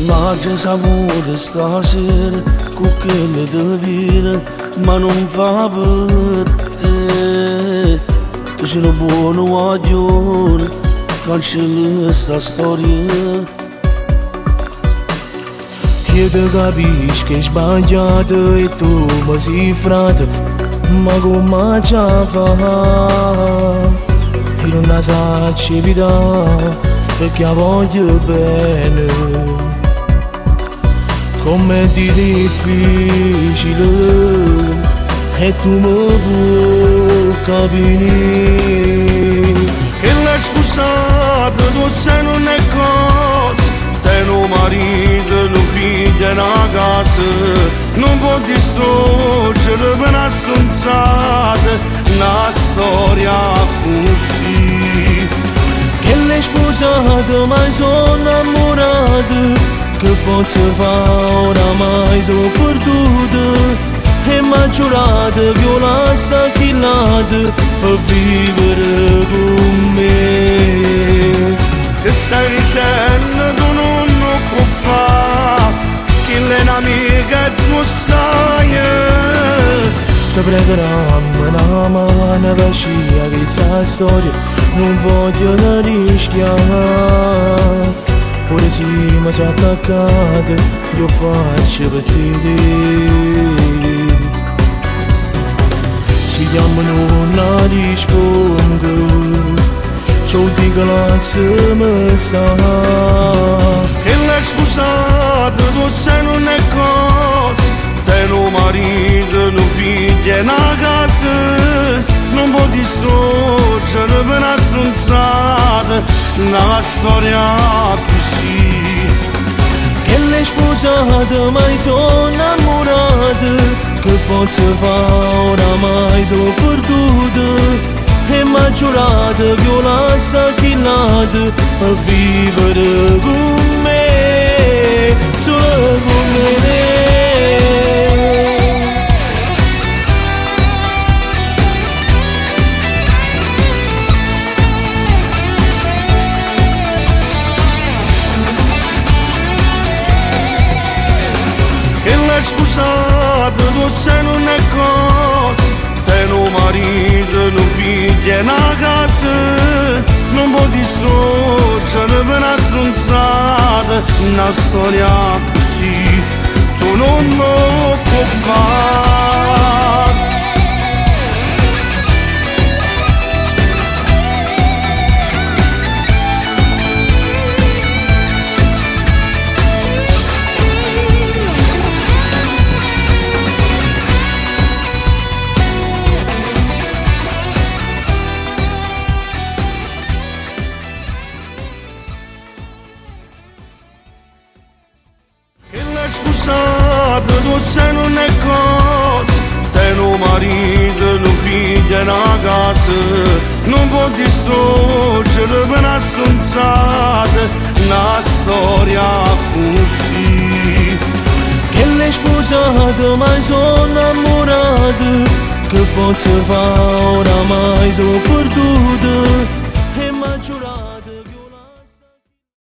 Large sabor de stasera, cu quelle de vino, ma non fa per te. Tu sei lo buono guaglione, cancelli sta storia. Che te capisci che è sbagliato e tu mi sei frate, ma come ci fa? Che non la sacci evitare, perché la voglio bene. Com'è difficile e tu mi puoi capire che l'hai sposato tu sei non è cosa, te no marito, no figlio e una casa, non può distruggere per una stronzata una storia così. Che l'hai sposato ma sono innamorato, che posso fare oramai sono perduto, e m'ha giurato che io la s'acchillata per vivere con me. Che stai dicendo tu non lo può fare, che lei è un'amica e tu sai. Ti pregherai una mano per scia questa storia, non voglio rischiare. Pure se mi sono attaccato, io faccio per te. Se chiamano non rispondo, ciò dico la se mi sta. Che l'hai sposato, tu sei non è cosa, te no marito, no figlio e una casa, non può distruggere per una stronzata una storia così. Che l'hai sposato ma sono innamorato, che posso fare oramai sono perduto, e m'ha giurato che io la s'acchillata per vivere con me, solo con me. Sposato tu sei non è cosa, te no marito, no figlio e una casa, non può distruggere per una stronzata una storia così, tu non lo puoi fare. Sposato tu sei non è cosa, te no marito, no figlio e una casa, non può distruggere per una stronzata una storia così. Che l'hai sposato ma sono innamorato, che posso fare oramai sono perduto,